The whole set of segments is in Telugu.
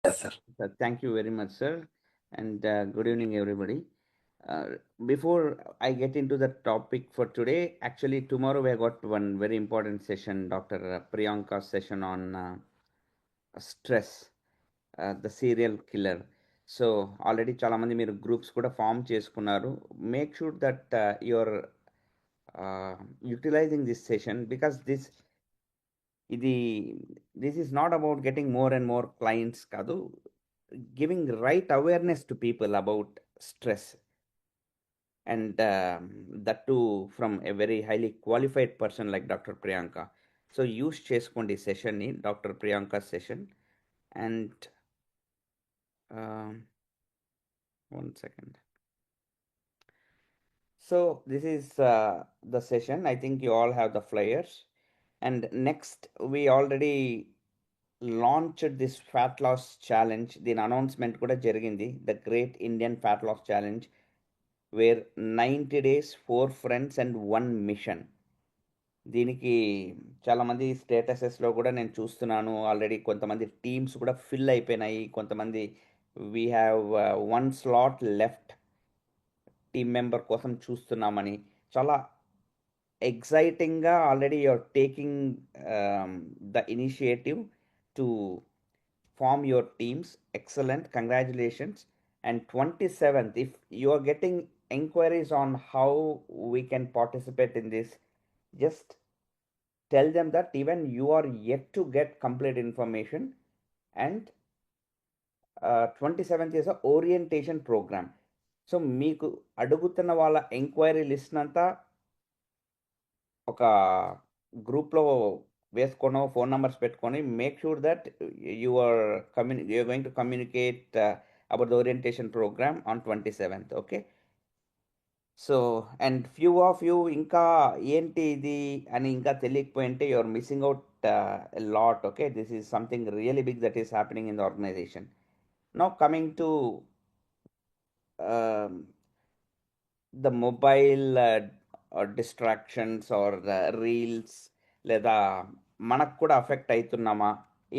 Yes, sir. Thank you very much, sir, and good evening, everybody. Uh, Before I get into the topic for today, actually, tomorrow we have got one very important session, Dr. Priyanka's session on stress, the serial killer. So already చాలామంది మీరు గ్రూప్స్ కూడా ఫామ్ చేసుకున్నారు. Make sure that your utilising this session because ఇది this is not about getting more and more clients కాదు, giving right awareness to people about stress, and that too from a very highly qualified person like Dr. Priyanka. So use చేసుకోండి సెషన్ ని, doctor Priyanka session. And one second. So this is the session. I think you all have the flyers. And next, we already launched this fat loss challenge. దీని అనౌన్స్మెంట్ కూడా జరిగింది, the great Indian fat loss challenge, where 90 days 4 friends and 1 mission. దీనికి చాలామంది స్టేటసెస్లో కూడా నేను చూస్తున్నాను, ఆల్రెడీ కొంతమంది టీమ్స్ కూడా ఫిల్ అయిపోయినాయి, కొంతమంది we have 1 slot left team member కోసం చూస్తున్నామని. చాలా ఎగ్జైటింగ్గా already you're taking the initiative to form your teams. Excellent, congratulations. And 27th, if you are getting inquiries on how we can participate in this, just tell them that even you are yet to get complete information. And 27th is a orientation program. సో మీకు అడుగుతున్న వాళ్ళ ఎంక్వైరీ లిస్ట్ అంతా ఒక గ్రూప్లో వేసుకోనో ఫోన్ నెంబర్స్ పెట్టుకొని make sure that you're you're going to communicate about the orientation programme on 27th. Okay, so and few of you ఇంకా ఏంటి ఇది అని ఇంకా తెలియకపోయింటే you're missing out lot. Okay, this is something really big that is happening in the organisation. Now coming to the mobile distractions or reels, లేదా మనకు కూడా అఫెక్ట్ అవుతున్నామా?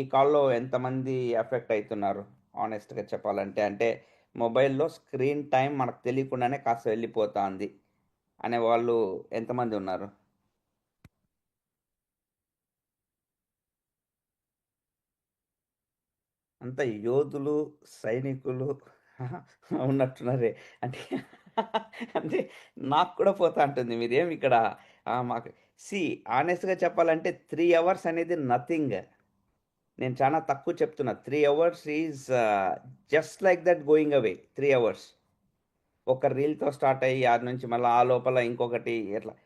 ఈ కాల్లో ఎంతమంది అఫెక్ట్ అవుతున్నారు ఆనెస్ట్గా చెప్పాలంటే? అంటే మొబైల్లో స్క్రీన్ టైం మనకు తెలియకుండానే కాస్త వెళ్ళిపోతుంది అనే వాళ్ళు ఎంతమంది ఉన్నారు? అంత యోధులు, సైనికులు ఉన్నట్టున్నారే. అంటే అంటే నాకు కూడా పోతా ఉంటుంది. మీరేం ఇక్కడ మాకు ఆనెస్ట్గా చెప్పాలంటే 3 hours అనేది నథింగ్. నేను చాలా తక్కువ చెప్తున్నా. 3 hours is just like that going away. 3 hours ఒక రీల్తో స్టార్ట్ అయ్యి ఆది నుంచి మళ్ళీ ఆ లోపల ఇంకొకటి, ఎట్లా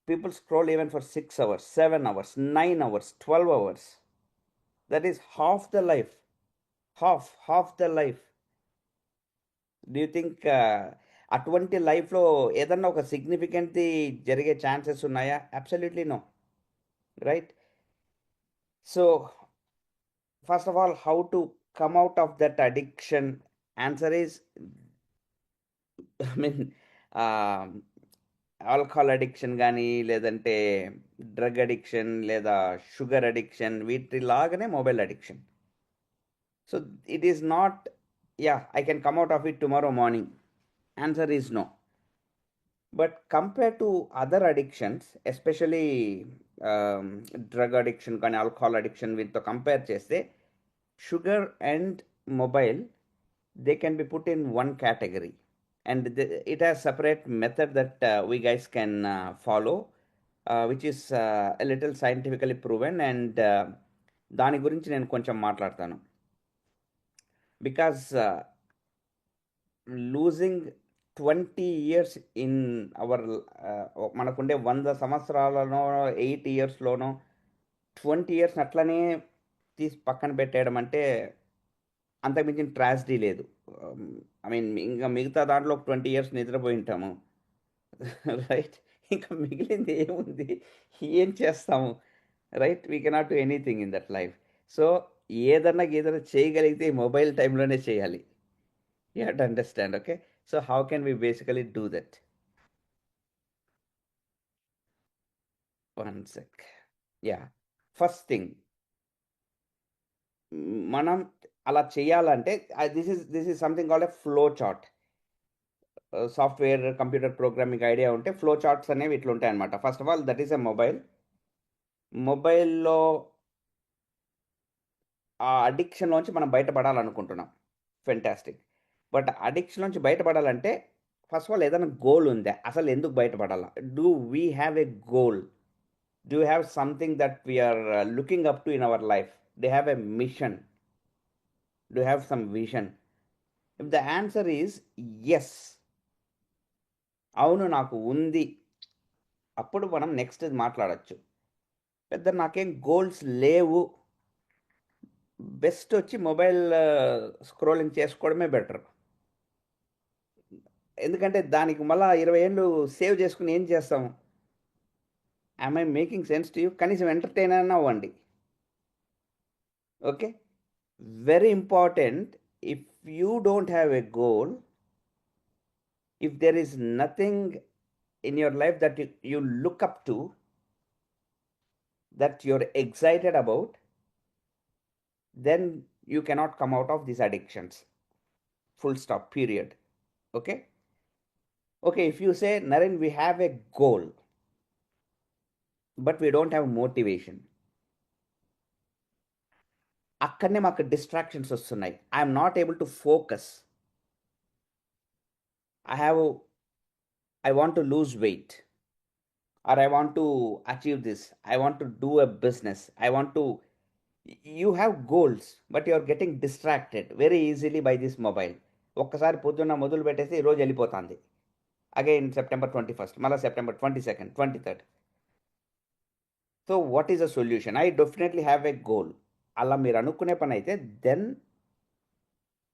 people scroll even for 6 hours, 7 hours, 9 hours, 12 hours. That is half the life. Half the life. Do you think అటువంటి లైఫ్లో ఏదన్నా ఒక సిగ్నిఫికెంట్ది జరిగే ఛాన్సెస్ ఉన్నాయా? Absolutely no, right? So first of all, how to come out of that addiction? Answer is, I mean, alcohol addiction కానీ, లేదంటే డ్రగ్ అడిక్షన్, లేదా షుగర్ అడిక్షన్, వీటిలాగానే mobile addiction. So it is not, yeah, I can come out of it tomorrow morning. Answer is no. But compare to other addictions, especially drug addiction కానీ ఆల్కహాల్ అడిక్షన్, వీటితో కంపేర్ చేస్తే sugar and mobile, they can be put in one category, and it has separate method that we guys can follow, which is a little scientifically proven, and దాని గురించి నేను కొంచెం మాట్లాడతాను. Because losing 20 years in our, మనకుండే 100 సంవత్సరాలనో 8 yearsలోనో 20 years అట్లనే తీసి పక్కన పెట్టేయడం అంటే అంతకుమించిన ట్రాజడీ లేదు. ఐ మీన్ ఇంకా మిగతా దాంట్లో ఒక 20 years నిద్రపోయి ఉంటాము, రైట్? ఇంకా మిగిలింది ఏముంది? ఏం చేస్తాము, right? We cannot do anything in that life. So ఏదన్నా చేయగలిగితే మొబైల్ టైంలోనే చేయాలి. You have to understand. Okay, so how can we basically do that? One sec. Yeah, first thing, మనం అలా చేయాలంటే this is something called a flow chart. Software, computer programming idea ఉంటే ఫ్లో చార్ట్స్ అనేవి ఇట్లుంటాయన్నమాట. First of all that is a mobile. మొబైల్‌లో ఆ అడిక్షన్‌లోంచి మనం బయటపడాలనుకుంటున్నాం. ఫెంటాస్టిక్. బట్ అడిక్షన్‌లోంచి బయటపడాలంటే ఫస్ట్ ఆఫ్ ఆల్ ఏదైనా గోల్ ఉందా? అసలు ఎందుకు బయటపడాలా? Do we have a goal? Do you have something that we are looking up to in our life? Do you have a mission? Do you have some vision? If the answer is yes, అవును నాకు ఉంది. అప్పుడు మనం నెక్స్ట్ మాట్లాడొచ్చు. పెద్ద నాకేం గోల్స్ లేవు. బెస్ట్ వచ్చి మొబైల్ స్క్రోలింగ్ చేసుకోవడమే బెటర్. ఎందుకంటే దానికి మళ్ళా 20 ఏళ్ళు సేవ్ చేసుకుని ఏం చేస్తాం? Am I making sense to you? కనీసం ఎంటర్‌టైన్ అన్నా అవ్వండి. Okay. Very important. If you don't have a goal, if there is nothing in your life that you look up to, that you're excited about, then you cannot come out of these addictions. Full stop, period. Okay. Okay, if you say, Naren, we have a goal but we don't have motivation, అక్కడనే మాకు డిస్ట్రాక్షన్స్ వస్తున్నాయి. I'm not able to focus. I I want to lose weight, or I want to achieve this, I want to do a business, I want to. You have goals, but you are getting distracted very easily by this mobile. ఒక్కసారి పొద్దున్న మొదలు పెట్టేసి ఈ రోజు వెళ్ళిపోతుంది. అగైన్ సెప్టెంబర్ 21st, మళ్ళీ September 22nd, 23rd. So what is a solution? I definitely have a goal. అలా మీరు అనుకునే పని అయితే then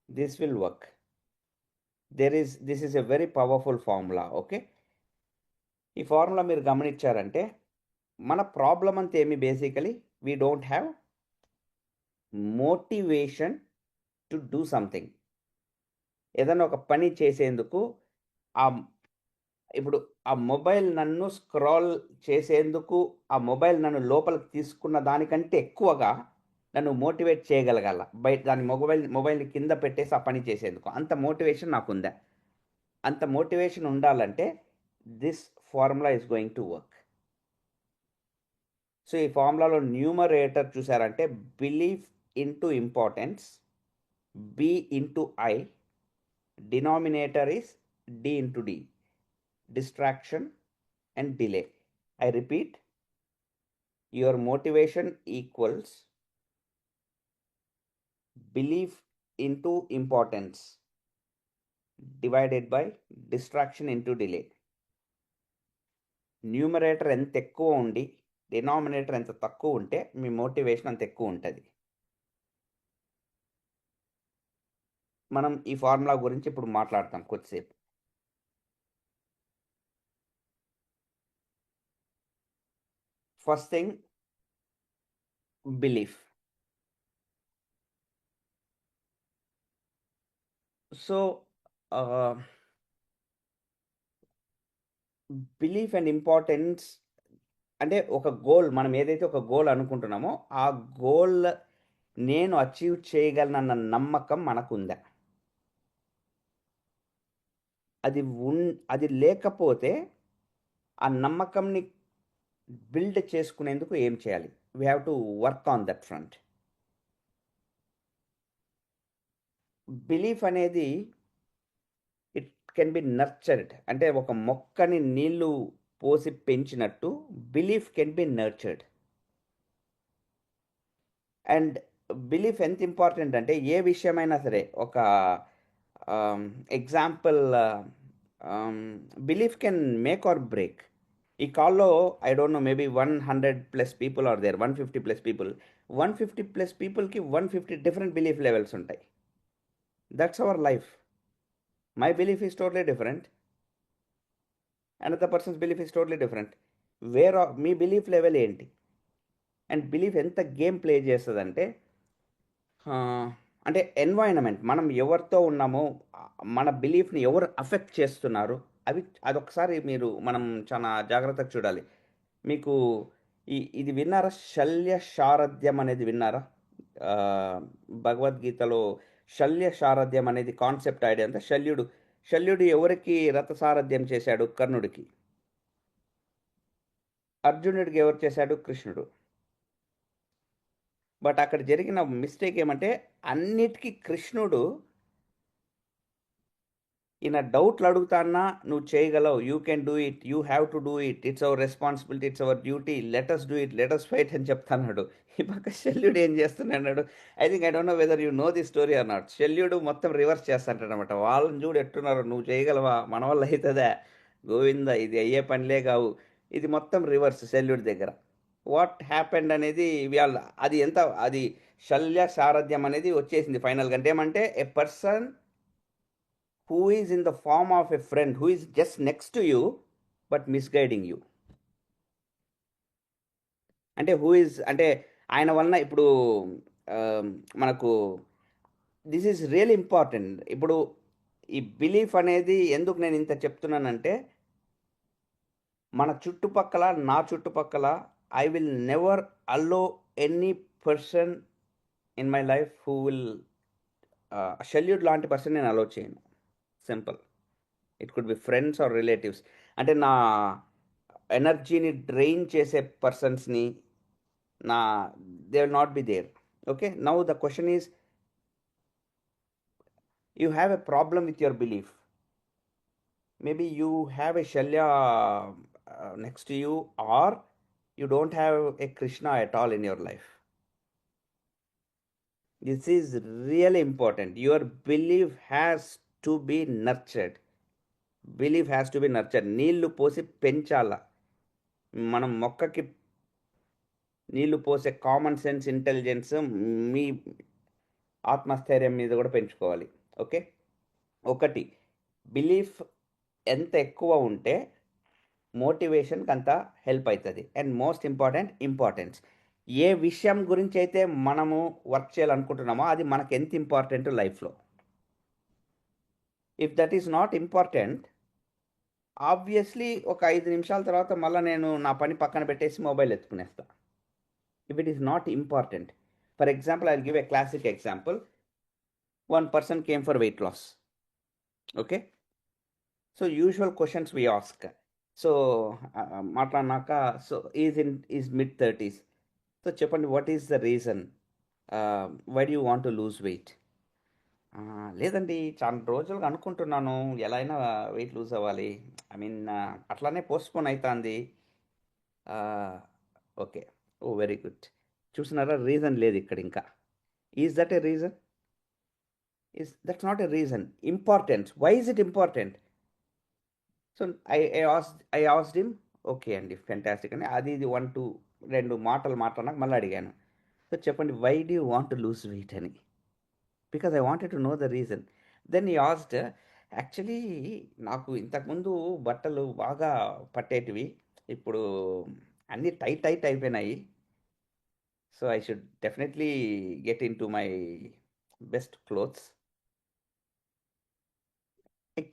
this will work. This is a very powerful formula. Okay. ఈ ఫార్ములా మీరు గమనించారంటే మన ప్రాబ్లం అంతా ఏమి basically we don't have motivation to do something. ఏదైనా ఒక పని చేసేందుకు ఆ ఇప్పుడు ఆ మొబైల్ నన్ను స్క్రాల్ చేసేందుకు, ఆ మొబైల్ నన్ను లోపలికి తీసుకున్న దానికంటే ఎక్కువగా నన్ను మోటివేట్ చేయగలగాల. బయట దాని మొబైల్ని కింద పెట్టేసి ఆ పని చేసేందుకు అంత మోటివేషన్ నాకుందా? అంత మోటివేషన్ ఉండాలంటే this formula is going to work. So ఈ ఫార్ములాలో న్యూమరేటర్ చూసారంటే belief into importance, B into I, denominator is D into D, distraction and delay. I repeat, your motivation equals belief into importance divided by distraction into delay. Numerator ఎంత ఎక్కువ ఉండి డినామినేటర్ ఎంత తక్కువ ఉంటే మీ మోటివేషన్ అంత ఎక్కువ ఉంటుంది. మనం ఈ ఫార్ములా గురించి ఇప్పుడు మాట్లాడతాం కొద్దిసేపు. First thing, belief. So belief and importance అంటే ఒక గోల్, మనం ఏదైతే ఒక గోల్ అనుకుంటున్నామో ఆ గోల్ నేను అచీవ్ చేయగలనన్న నమ్మకం మనకుందా? అది అది లేకపోతే ఆ నమ్మకంని బిల్డ్ చేసుకునేందుకు ఏం చేయాలి? We have to work on that front. Belief అనేది ఇట్ కెన్ బి నర్చర్డ్. అంటే ఒక మొక్కని నీళ్లు పోసి పెంచినట్టు belief can be nurtured. And belief ఎంత ఇంపార్టెంట్ అంటే ఏ విషయమైనా సరే, ఒక example, belief can make or break. ఈ కాల్లో I don't know, maybe 100+ people are there, 150+ people. 150+ పీపుల్కి 150 డిఫరెంట్ బిలీఫ్ లెవెల్స్ ఉంటాయి. That's our life. My belief is totally different, another persons belief is totally different. Me belief level ఏంటి? అండ్ బిలీఫ్ ఎంత గేమ్ ప్లే చేస్తుందంటే, అంటే ఎన్వైరన్మెంట్, మనం ఎవరితో ఉన్నామో, మన బిలీఫ్ని ఎవరు అఫెక్ట్ చేస్తున్నారు, అదొకసారి మనం చాలా జాగ్రత్తగా చూడాలి. మీకు ఇది విన్నారా? శల్య శారద్యం అనేది విన్నారా? భగవద్గీతలో శల్య సారథ్యం అనేది కాన్సెప్ట్ ఐడియా అంతా శల్యుడు ఎవరికి రథ సారథ్యం చేశాడు? కర్ణుడికి. అర్జునుడికి ఎవరు చేశాడు? కృష్ణుడు. బట్ అక్కడ జరిగిన మిస్టేక్ ఏమంటే అన్నిటికీ కృష్ణుడు ఈయన డౌట్లు అడుగుతాన్నా నువ్వు చేయగలవు, you can do it, you have to do it, it's our responsibility, it's our duty, let's do it, let's fight అని చెప్తాన్నాడు. ఈ పక్క శల్యుడు ఏం చేస్తున్నాడు? I don't know whether you know the story or not. శల్యుడు మొత్తం రివర్స్ చేస్తాంటాడు అనమాట. వాళ్ళని చూడు ఎట్టున్నారు, నువ్వు చేయగలవా, మన వల్ల అవుతుందా, గోవింద ఇది అయ్యే పనిలే కావు. ఇది మొత్తం రివర్స్ శల్యుడి దగ్గర. వాట్ హ్యాపెండ్ అనేది అది శల్య సారథ్యం అనేది వచ్చేసింది ఫైనల్గా. అంటే ఏమంటే ఏ person who is in the form of a friend who is just next to you but misguiding you. అంటే అంటే ఆయన వలన ఇప్పుడు మనకు దిస్ ఈజ్ రియల్ ఇంపార్టెంట్. ఇప్పుడు ఈ బిలీఫ్ అనేది ఎందుకు నేను ఇంత చెప్తున్నానంటే మన చుట్టుపక్కల, నా చుట్టుపక్కల I will never allow any person in my life who will షెల్యూడ్ లాంటి పర్సన్ నేను అలో చేయను. Simple. It could be friends or relatives. అంటే నా ఎనర్జీని డ్రైన్ చేసే పర్సన్స్ని they will not be there. Okay, now the question is, you have a problem with your belief. Maybe you have a Shalya next to you, or you don't have a Krishna at all in your life. This is really important. Your belief has to be nurtured. Belief has to be nurtured. నీళ్లు పోసి పెంచాల. మనం మొక్కకి నీళ్లు పోసే కామన్ సెన్స్, ఇంటెలిజెన్స్ మీ ఆత్మస్థైర్యం మీద కూడా పెంచుకోవాలి. ఓకే, ఒకటి బిలీఫ్ ఎంత ఎక్కువ ఉంటే మోటివేషన్కి అంత హెల్ప్ అవుతుంది. అండ్ మోస్ట్ ఇంపార్టెన్స్, ఏ విషయం గురించి అయితే మనము వర్క్ చేయాలనుకుంటున్నామో అది మనకు ఎంత ఇంపార్టెంట్ లైఫ్లో. If that is not important, obviously ఒక 5 నిమిషాల తర్వాత మళ్ళీ నేను నా పని పక్కన పెట్టేసి మొబైల్ ఎత్తుకునేస్తా. If it is not important. For example, I will give a classic example. One person came for weight loss. Okay, so usual questions we ask. So మాట్లాడినాక, so is mid 30s. So చెప్పండి, what is the reason, why do you want to lose weight? లేదండి, చాలా రోజులుగా అనుకుంటున్నాను ఎలా అయినా వెయిట్ లూజ్ అవ్వాలి. ఐ మీన్ అట్లానే పోస్ట్పోన్ అవుతుంది. Okay, oh very good. చూసినారా, రీజన్ లేదు ఇక్కడ ఇంకా. Is that a reason? That's not a reason. Importance, why is it important? So I asked him, okay అండి, ఫెంటాస్టిక్ అని అది ఇది 1-2 మాటలు మాట్లాడినాక మళ్ళీ అడిగాను, సో చెప్పండి, why do you want to lose weight అని. Because I wanted to know the reason. Then he asked, actually నాకు ఇంతకుముందు బట్టలు బాగా పట్టేటివి, ఇప్పుడు అన్నీ టైట్ అయిపోయినాయి. So I should definitely get in to my best clothes.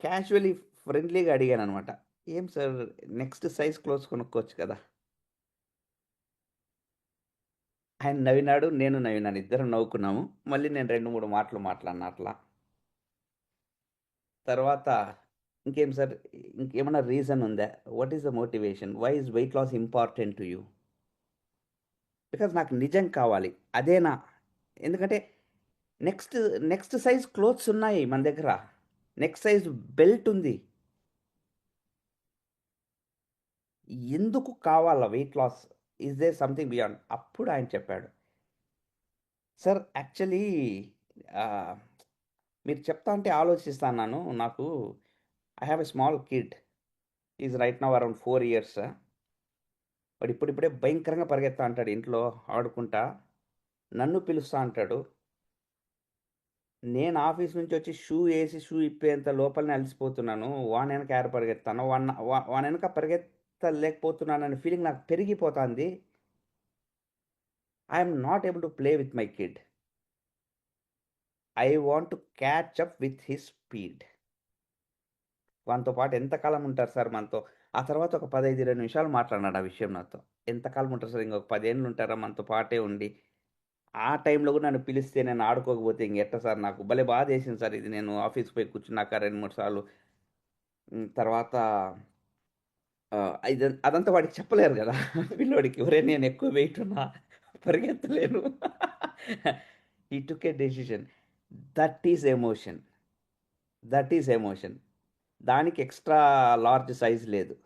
Casually ఫ్రెండ్లీగా అడిగాను అనమాట, ఏం సార్ నెక్స్ట్ సైజ్ క్లోత్స్ కొనుక్కోవచ్చు కదా. ఆయన నవ్వినాడు, నేను నవ్వినాను, ఇద్దరం నవ్వుకున్నాము. మళ్ళీ నేను 2-3 మాటలు మాట్లాడినా అట్లా. తర్వాత, ఇంకేం సార్, ఇంకేమైనా రీజన్ ఉందా, what is the motivation, why is weight loss important to you? Because నాకు నిజం కావాలి, అదేనా. ఎందుకంటే నెక్స్ట్ నెక్స్ట్ సైజ్ క్లోత్స్ ఉన్నాయి మన దగ్గర, నెక్స్ట్ సైజ్ బెల్ట్ ఉంది. ఎందుకు కావాలా weight loss? Is they something beyond? అప్పుడు ఆయన చెప్పాడు, సార్ యాక్చువల్లీ మీరు చెప్తా అంటే ఆలోచిస్తాను, నాకు I have a small kid, is right now around 4 years. వాడు ఇప్పుడిప్పుడే భయంకరంగా పరిగెత్తా అంటాడు, ఇంట్లో ఆడుకుంటా నన్ను పిలుస్తా అంటాడు. నేను ఆఫీస్ నుంచి వచ్చి షూ వేసి షూ ఇప్పేంత లోపలనే అలసిపోతున్నాను, వాని వెనక ఏర పరిగెత్తాను, వాని వెనక పరిగెత్తలేకపోతున్నాననే ఫీలింగ్ నాకు పెరిగిపోతుంది. I'm not able to play with my kid. I want to catch up with his speed. వానితో పాటు ఎంతకాలం ఉంటారు సార్ మనతో? ఆ తర్వాత ఒక 15-20 నిమిషాలు మాట్లాడినాడు ఆ విషయం నాతో. ఎంతకాలం ఉంటారు సార్, ఇంకొక 10 ఏళ్ళు ఉంటారా మనతో పాటే ఉండి? ఆ టైంలో కూడా నన్ను పిలిస్తే నేను ఆడుకోకపోతే ఇంకెట్ట సార్, నాకు భలే బాధేసింది సార్ ఇది. నేను ఆఫీస్‌కి పోయి కూర్చున్నాక 2, 3 సార్లు. తర్వాత అదంతా వాడికి చెప్పలేరు గదా! పిల్లోడికి ఒరేయ్! నేను ఎక్కువ వెయిట్ ఉన్నా, పరిగెత్తలేను. He took a decision. That is emotion. That is emotion. దానికి ఎక్స్‌ట్రా లార్జ్ సైజ్ లేదు.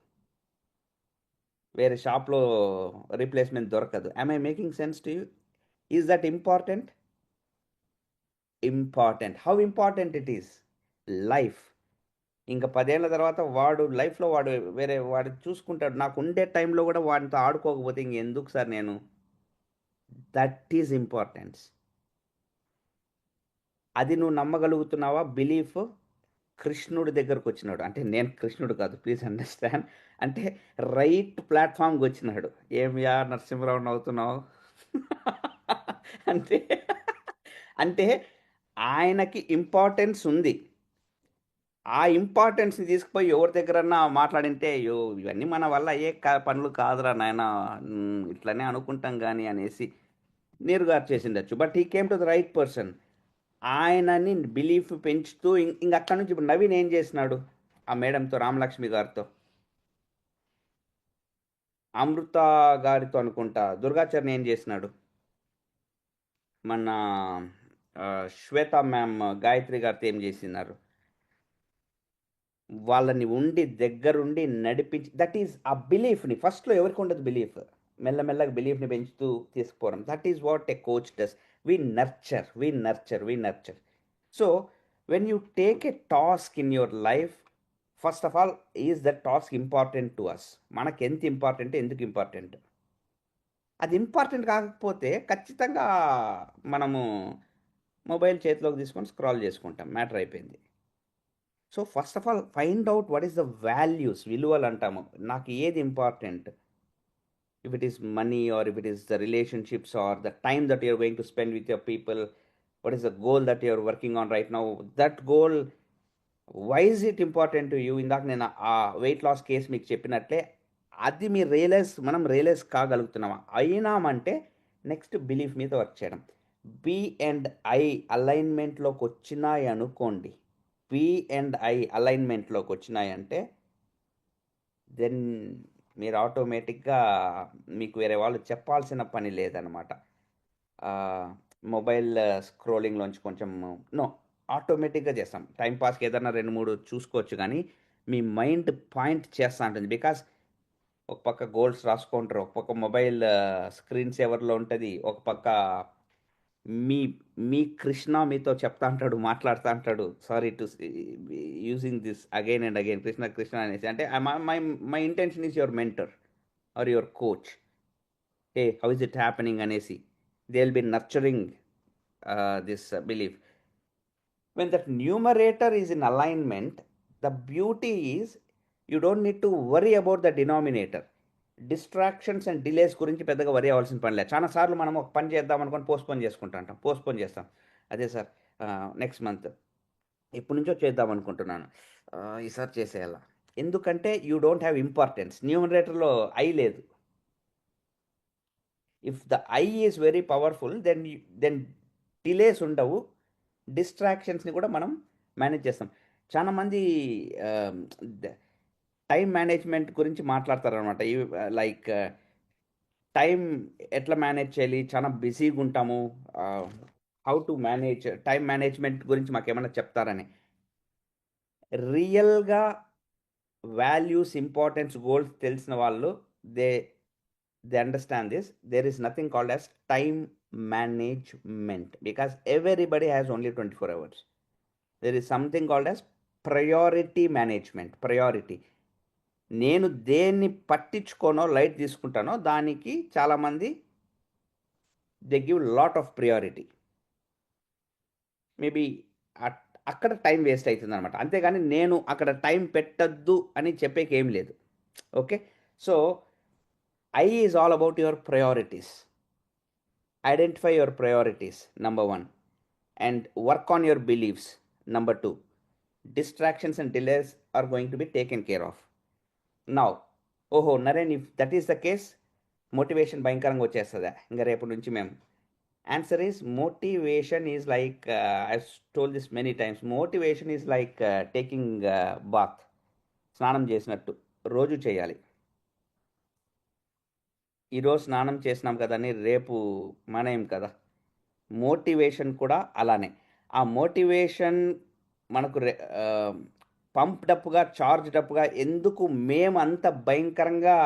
వేరే షాప్‌లో రీప్లేస్‌మెంట్ దొరకదు. Am I making sense to you? Is that important? Important. How important it is? Life. ఇంక 10 ఏళ్ల తర్వాత వాడు లైఫ్‌లో వేరే వాడు చూసుకుంటాడు. నాకుండే టైంలో గూడా వాడితో ఆడుకోకపోతే ఇంకెందుకు సార్ నేను? That is importance. అది నువ్వు నమ్మగలుగుతున్నావా? బిలీఫ్ కృష్ణుడి దగ్గరకొచ్చినాడు. అంటే నేను కృష్ణుడు కాదు. Please understand. అంటే రైట్ ప్లాట్‌ఫార్మ్‌కొచ్చినాడు. "ఏమియా నరసింహరావు నవ్వుతున్నావు?" అంటే అంటే ఆయనకి ఇంపార్టెన్స్ ఉంది. ఆ ఇంపార్టెన్స్‌ని తీసుకుపోయి ఎవరి దగ్గరన్నా మాట్లాడింటే, "అయ్యో! ఇవన్నీ మన వల్ల అయ్యే పనులు కాదురా నాయనా! ఇట్లనే అనుకుంటాం గాని" అనేసి నీరుగార్చేసిండొచ్చు. But he came to the right person. ఆయనని బిలీఫ్ పెంచుతూ ఇంక అక్కడి నుంచి ఇప్పుడు నవీన్ ఏం చేసినాడు? ఆ మేడంతో, రామలక్ష్మి గారితో, అమృత గారితో అనుకుంటా, దుర్గాచరణ్ ఏం చేసినాడు? మన శ్వేత మ్యామ్, గాయత్రి గారితో ఏం చేసినారు? వాళ్ళని దగ్గరుండి నడిపించి, దట్ ఈజ్ ఆ బిలీఫ్‌ని ఫస్ట్‌లో ఎవరికి ఉండదు బిలీఫ్. మెల్లమెల్లగా బిలీఫ్‌ని పెంచుతూ తీసుకుపోవడం. That is what a coach does. We nurture, we nurture, we nurture. So, when you take a task in your life, first of all is that task important to us? మనకెంత ఇంపార్టెంట్? ఎందుకు ఇంపార్టెంట్? అది ఇంపార్టెంట్ కాకపోతే ఖచ్చితంగా మనము మొబైల్ చేతిలోకి తీసుకొని స్క్రాల్ చేసుకుంటాం. మ్యాటర్ అయిపోయింది. So, first of all find out what is the values, విలువలంటాము. నాకు ఏది important? If it is money, or if it is the relationships, or the time that you are going to spend with your people. What is the goal that you are working on right now? That goal, why is it important to you? ఇందాక నేను ఆ వెయిట్ లాస్ కేస్ మీకు చెప్పినట్లే, అది మీరు మనం రియలైజ్ కాగలుగుతున్నామా? అయినామంటే నెక్స్ట్ బిలీఫ్ మీద వర్క్ చేయడం. బి అండ్ ఐ అలైన్మెంట్‌లోకొచ్చినాయనుకోండి. పి అండ్ ఐ అలైన్మెంట్‌లోకొచ్చినాయంటే, దెన్ మీరు ఆటోమేటిక్‌గా మీకు వేరే వాళ్ళు చెప్పాల్సిన పని లేదనమాట. మొబైల్ స్క్రోలింగ్‌లోంచి కొంచెం నో, ఆటోమేటిక్‌గా చేస్తాం. టైమ్ పాస్‌కి ఏదన్నా 2, 3 చూసుకోవచ్చు గానీ, మీ మైండ్ పాయింట్ చేస్తా ఉంటుంది. బికాజ్ ఒక పక్క గోల్స్ రాసుకుంటారు. ఒక పక్క మొబైల్ స్క్రీన్ సేవర్‌లో ఉంటది. ఒక పక్క మీ మీ కృష్ణ మీతో చెప్తా అంటాడు, మాట్లాడుతా అంటాడు. Sorry to using this again and again, Krishna Krishna అనేసి. అంటే my intention is your mentor or your coach. Hey, how is it happening అనేసి. They will be nurturing this belief. When that numerator is in alignment, the beauty is you don't need to worry about the denominator. Distractions and delays గురించి పెద్దగా వరి అవ్వాల్సిన పని లేదు. చాలా సార్లు మనం ఒక పని చేద్దాం అనుకొని పోస్ట్పోన్ చేసుకుంటా ఉంటాం. పోస్ట్పోన్ చేస్తాం. అదే సార్, నెక్స్ట్ మంత్ ఎప్పటి నుంచో చేద్దాం అనుకుంటున్నాను. ఈసారి చేసేయాల. ఎందుకంటే యూ డోంట్ హ్యావ్ ఇంపార్టెన్స్. న్యూమరేటర్‌లో ఐ లేదు. If the I is very powerful, then delays ఉండవు. డిస్ట్రాక్షన్స్‌ని కూడా మనం మేనేజ్ చేస్తాం. చాలా మంది ఆహ్, ద టైమ్ మేనేజ్‌మెంట్ గురించి మాట్లాడతారనమాట. లైక్ టైం ఎట్లా మేనేజ్ చేయాలి? చాలా బిజీగుంటాము. How to manage time management గురించి మాకేమన్నా చెప్తారని. రియల్‌గా వాల్యూస్, ఇంపార్టెన్స్, గోల్స్ తెలిసిన వాళ్ళు they they understand this. There is nothing called as time management because everybody has only 24 hours. There is something called as priority management. Priority. నేను దేన్ని పట్టించుకోనో, లైట్ తీసుకుంటానో దానికి చాలామంది they give lot of priority. Maybe at అక్కడ టైం వేస్ట్ అవుతుందనమాట. అంతేగాని నేను అక్కడ టైం పెట్టొద్దు అని చెప్పేకేం లేదు. Okay. So, I is all about your priorities. Identify your priorities, number 1. And work on your believes, number 2. Distractions and delays are going to be taken care of. Now, ఓహో! Naren, if that is the case, motivation భయంకరంగా వచ్చేస్తదా? ఇంక రేపటి నుంచి మేము Answer is motivation is like, I've told this many times. Motivation is like taking bath. స్నానం చేసినట్టు రోజు చేయాలి. ఈరోజు స్నానం చేసినాం కదని రేపు మానేయం కదా. మోటివేషన్ కూడా అలానే. ఆ మోటివేషన్ మనకు పంప్డ్ అప్‌గా, చార్జ్డ్ అప్‌గా ఎందుకు మేమంత భయంకరంగా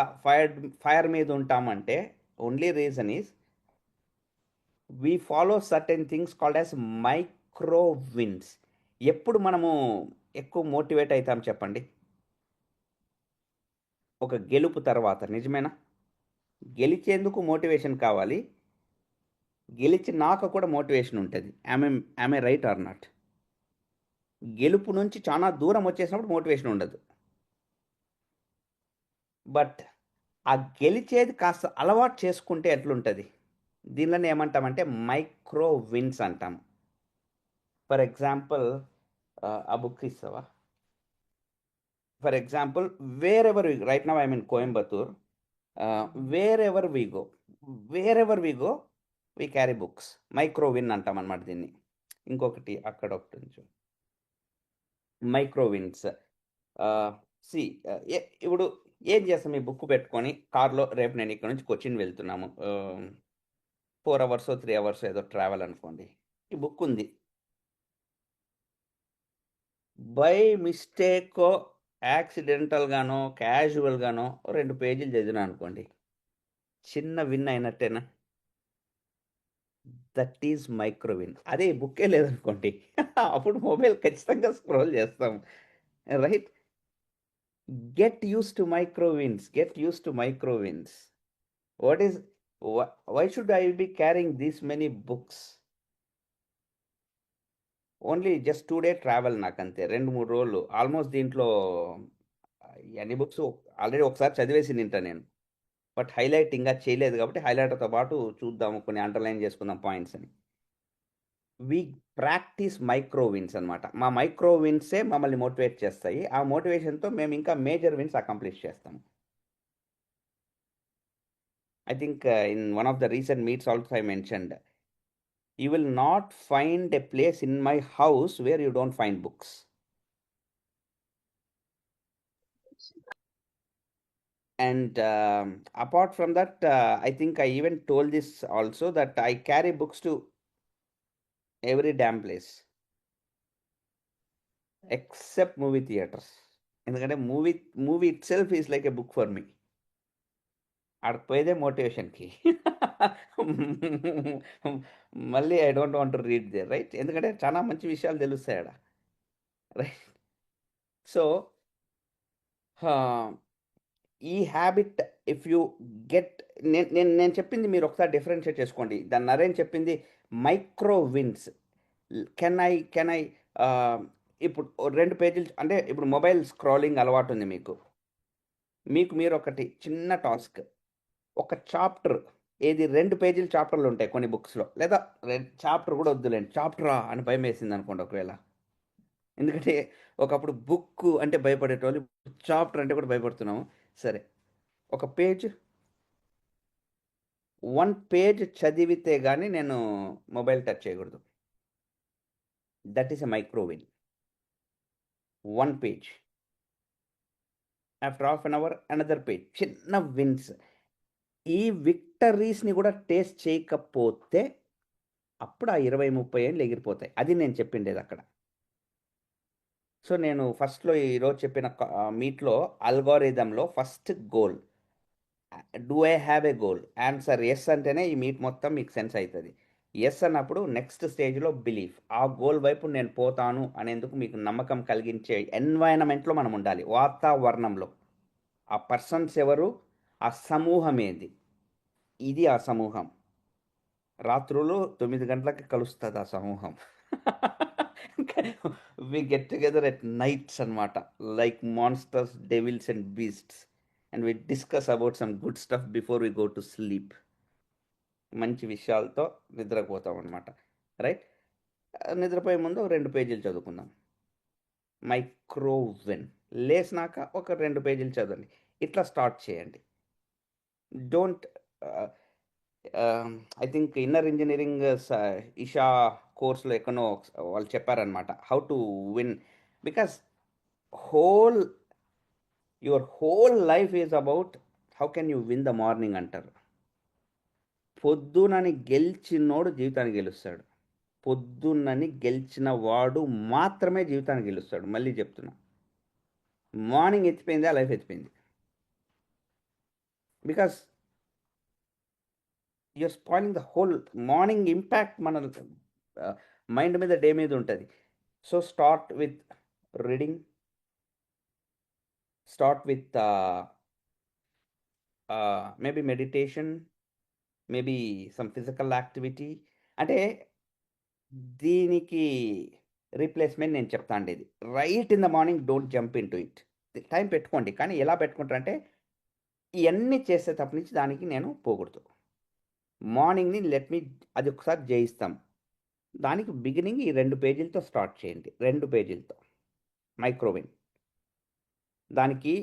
ఫైర్ మీద ఉంటామంటే, only reason is we follow certain things called as micro wins. ఎప్పుడు మనము ఎక్కువ మోటివేట్ అయితాం చెప్పండి? ఒక గెలుపు తర్వాత. నిజమేనా? గెలిచేందుకు మోటివేషన్ కావాలి. గెలిచినాక కూడా మోటివేషన్ ఉంటది. Am I right are not? గెలుపు నుంచి చాలా దూరం వచ్చేసినప్పుడు మోటివేషన్ ఉండదు. బట్ ఆ గెలిచేది కాస్త అలవాటు చేసుకుంటే ఎట్లుంటది? దీనిలోనే ఏమంటామంటే మైక్రో విన్స్ అంటాం. ఫర్ ఎగ్జాంపుల్ ఆ బుక్ ఇస్తావా? For example, wherever we right now I mean Coimbatore. Wherever we go, wherever we go we carry books. Micro win అంటాం అనమాట దీన్ని. ఇంకొకటి అక్కడ ఒకటి ఉంచు. Micro wins. సి ఇప్పుడు ఏం చేస్తాం? ఈ బుక్ పెట్టుకొని కార్లో, రేపు నేను ఇక్కడ నుంచి కొచ్చిన్ వెళ్తున్నాము. 4 అవర్స్ 3 అవర్స్ ఏదో ట్రావెల్ అనుకోండి. ఈ బుక్ ఉంది. బై మిస్టేకో, యాక్సిడెంటల్గానో, క్యాజువల్గానో 2 పేజీలు చదివినా అనుకోండి, చిన్న విన్ అయినట్టేనా? That is micro win. అదే ఈ బుక్కే లేదనుకోండి, అప్పుడు మొబైల్ ఖచ్చితంగా స్క్రోల్ చేస్తాం. Right? Get use to micro wins. Get use to micro wins. What is why should I be carrying these many books? Only just 2 day travel నాకంతే. 2-3 రోజులు. ఆల్మోస్ట్ దీంట్లో అన్ని బుక్స్ ఆల్రెడీ ఒకసారి చదివేసినింటా నేను. బట్ హైలైట్ ఇంకా చేయలేదు కాబట్టి హైలైటర్‌తో పాటు చూద్దాము, కొన్ని అండర్‌లైన్ చేసుకుందాం పాయింట్స్ అని. వి ప్రాక్టీస్ మైక్రో విన్స్ అనమాట. మా మైక్రో విన్సే మమ్మల్ని మోటివేట్ చేస్తాయి. ఆ మోటివేషన్‌తో మేము ఇంకా మేజర్ విన్స్ అకంప్లిష్ చేస్తాము. I think in one of the recent meets also I mentioned, you will not find a place in my house where you don't find books. And apart from that, I think I even told this also, that I carry books to every damn place except movie theaters. ఎందుకంటే movie itself is like a book for me. ఆడకు పోయేదే మోటివేషన్కి. మళ్ళీ I don't want to read there, right? ఎందుకంటే చాలా మంచి విషయాలు తెలుస్తాయి ఆడ, రైట్? సో ఈ హ్యాబిట్, ఇఫ్ యూ గెట్, నేను చెప్పింది మీరు ఒకసారి డిఫరెన్షియేట్ చేసుకోండి. దాన్ని నరేన్ చెప్పింది మైక్రో విన్స్. కెన్ ఐ ఇప్పుడు 2 పేజీలు అంటే, ఇప్పుడు మొబైల్ స్క్రోలింగ్ అలవాటు ఉంది మీకు. మీరు ఒకటి చిన్న టాస్క్, ఒక చాప్టర్, ఏది 2 పేజీల చాప్టర్లు ఉంటాయి కొన్ని బుక్స్లో, లేదా చాప్టర్ కూడా వద్దులేండి, చాప్టరా అని భయం వేసింది అనుకోండి ఒకవేళ. ఎందుకంటే ఒకప్పుడు బుక్ అంటే భయపడేటోళ్ళు, చాప్టర్ అంటే కూడా భయపడుతున్నాము. సరే, ఒక పేజ్, 1 పేజ్ చదివితే కానీ నేను మొబైల్ టచ్ చేయకూడదు. That is a micro win. 1 page, after half an hour another page. చిన్న విన్స్. ఈ విక్టరీస్ని కూడా టేస్ట్ చేయకపోతే అప్పుడు ఆ 20-30 ఏళ్ళు ఎగిరిపోతాయి. అది నేను చెప్పిండేది అక్కడ. సో నేను ఫస్ట్లో ఈరోజు చెప్పిన మీట్లో అల్గోరిథంలో first goal, do I have a goal? Answer yes అంటేనే ఈ మీట్ మొత్తం మీకు సెన్స్ అవుతుంది. ఎస్ అన్నప్పుడు నెక్స్ట్ స్టేజ్లో బిలీఫ్, ఆ గోల్ వైపు నేను పోతాను అనేందుకు మీకు నమ్మకం కలిగించే ఎన్వైరన్మెంట్లో మనం ఉండాలి, వాతావరణంలో. ఆ పర్సన్స్ ఎవరు, ఆ సమూహం ఏది, ఇది ఆ సమూహం. రాత్రులు 9 గంటలకి కలుస్తుంది ఆ సమూహం. We get together at nights అనమాట, like monsters, devils and beasts, and we discuss about some good stuff before we go to sleep. మంచి విషయాలతో నిద్రపోతాం అనమాట, రైట్? నిద్రపోయే ముందు 2 పేజీలు చదువుకుందాం. మైక్రోవెన్. లేసినాక ఒక 2 పేజీలు చదవండి. ఇట్లా స్టార్ట్ చేయండి. Don't I think inner engineering Isha కోర్స్లో ఎక్కడో వాళ్ళు చెప్పారనమాట how to win. Because whole your whole life is about how can you win the morning అంటారు. పొద్దునని గెలిచినోడు జీవితాన్ని గెలుస్తాడు. పొద్దున్నని గెలిచిన వాడు మాత్రమే జీవితాన్ని గెలుస్తాడు. మళ్ళీ చెప్తున్నా, మార్నింగ్ ఎత్తిపోయింది, ఆ లైఫ్ ఎత్తిపోయింది. Because you're spoiling the whole morning impact మన మైండ్ మీద, డే మీద ఉంటుంది. So start with reading, start with maybe meditation, maybe some physical activity. అంటే దీనికి రీప్లేస్మెంట్ నేను చెప్తా అండి. ఇది right in the morning, don't jump in to it. Time పెట్టుకోండి, కానీ ఎలా పెట్టుకుంటారంటే ఇవన్నీ చేసేటప్పటి నుంచి దానికి నేను పోకూడదు. మార్నింగ్ని అది ఒకసారి జయిస్తాం. దానికి బిగినింగ్ ఈ 2 పేజీలతో స్టార్ట్ చేయండి. 2 పేజీలతో మైక్రోవిన్. దానికి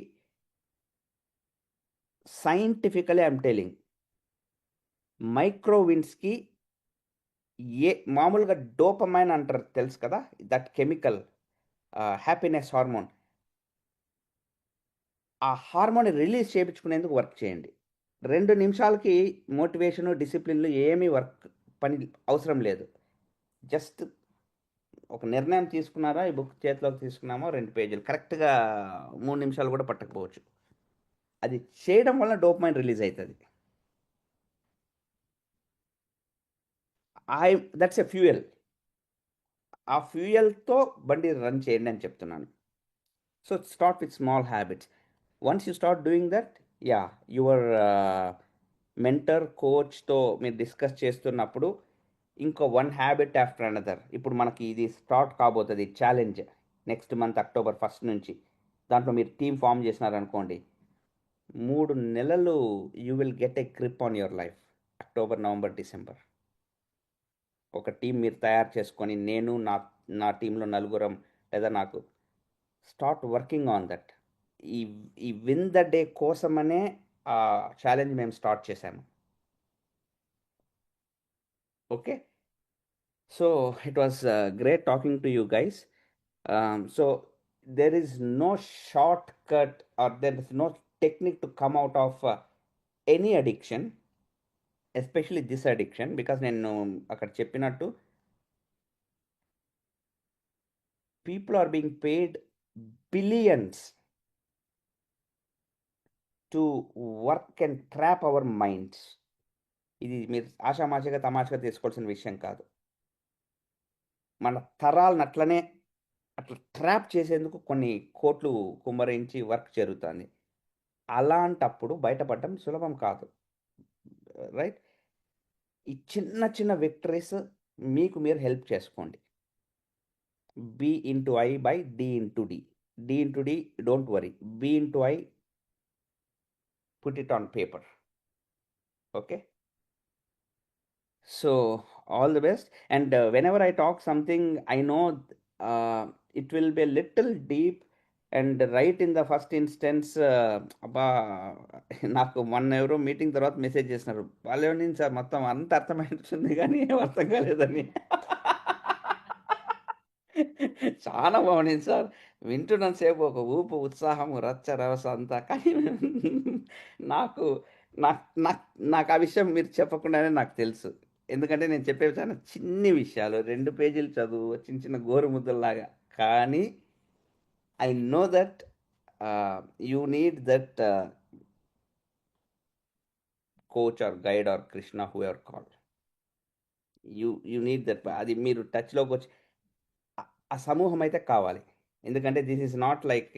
సైంటిఫికలీ ఐఎమ్ టెలింగ్, మైక్రోవిన్స్కి మామూలుగా డోపమైన్ అంటారు తెలుసు కదా, దట్ కెమికల్ హ్యాపీనెస్ హార్మోన్. ఆ హార్మోన్ రిలీజ్ చేయించుకునేందుకు వర్క్ చేయండి. 2 నిమిషాలకి మోటివేషను, డిసిప్లిన్లు ఏమీ పని అవసరం లేదు. జస్ట్ ఒక నిర్ణయం తీసుకున్నారా, ఈ బుక్ చేతిలోకి తీసుకున్నామో, 2 పేజీలు కరెక్ట్గా 3 నిమిషాలు కూడా పట్టకపోవచ్చు. అది చేయడం వల్ల డోపమైన్ రిలీజ్ అవుతుంది. That's a fuel. ఆ ఫ్యూయల్తో బండి రన్ చేయండి అని చెప్తున్నాను. So start with small habits. Once you start doing that, your mentor, కోచ్తో మీరు డిస్కస్ చేస్తున్నప్పుడు ఇంకో 1 హ్యాబిట్ ఆఫ్టర్ అనదర్. ఇప్పుడు మనకి ఇది స్టార్ట్ కాబోతుంది ఛాలెంజ్ నెక్స్ట్ మంత్ అక్టోబర్ 1 నుంచి. దాంట్లో మీరు టీమ్ ఫామ్ చేసినారనుకోండి, 3 నెలలు you will get a grip on your life. October, November, December ఒక టీం మీరు తయారు చేసుకొని, నేను నా టీంలో నలుగురం, లేదా నాకు స్టార్ట్ వర్కింగ్ ఆన్ దట్. ఈ విన్ ద డే కోసమనే ఆ ఛాలెంజ్ మేము స్టార్ట్ చేశాము. Okay, so it was great talking to you guys. So there is no shortcut or there is no technique to come out of any addiction, especially this addiction, because నేను అక్కడ చెప్పినట్టు people are being paid billions to work and trap our minds. ఇది మీరు ఆషామాషిగా తమాషగా తీసుకోవాల్సిన విషయం కాదు. మన తరాలను అట్లా ట్రాప్ చేసేందుకు కొన్ని కోట్లు కుమ్మరించి వర్క్ జరుగుతుంది. అలాంటప్పుడు బయటపడడం సులభం కాదు, రైట్? ఈ చిన్న చిన్న విక్టరీస్ మీకు మీరు హెల్ప్ చేసుకోండి. B into I by D into D. D into D, don't worry. B into I, put it on paper. Okay, so all the best. And whenever I talk something, I know it will be a little deep, and right in the first instance, అబ్బా, నాకు ఎవరో మీటింగ్ తర్వాత మెసేజ్ చేసినారు, వాళ్ళే ఉంది సార్ మొత్తం అంత అర్థమైంది కానీ ఏం అర్థం కాలేదని. చాలా బాగుండింది సార్, వింటున్నంతసేపు ఒక ఊపు, ఉత్సాహము, రచ్చ రవస అంతా. కానీ నాకు నాకు నాకు నాకు ఆ విషయం మీరు చెప్పకుండానే నాకు తెలుసు. ఎందుకంటే నేను చెప్పేవి చాలా చిన్ని విషయాలు, 2 పేజీలు చదువు, చిన్న చిన్న గోరు ముద్దల్లాగా. కానీ I know that you need that coach or guide or Krishna, whoever call, you need that. అది మీరు టచ్లోకి వచ్చి ఆ సమూహం అయితే కావాలి. ఎందుకంటే this is not like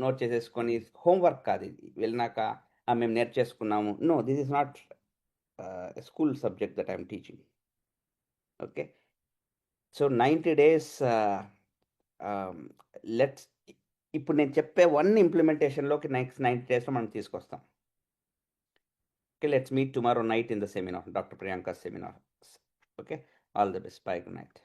note చేసేసుకొని హోంవర్క్ కాదు. ఇది వెళ్ళినాక మేము నేర్చేసుకున్నాము. No, this is not school subject that I'm teaching. Okay, so 90 days let's, ఇప్పుడు నేను చెప్పే 1 ఇంప్లిమెంటేషన్లోకి నెక్స్ట్ 90 daysలో మనం తీసుకొస్తాం. Okay, let's meet tomorrow night in the seminar, doctor Priyanka seminar. Okay, all the best, by, good night.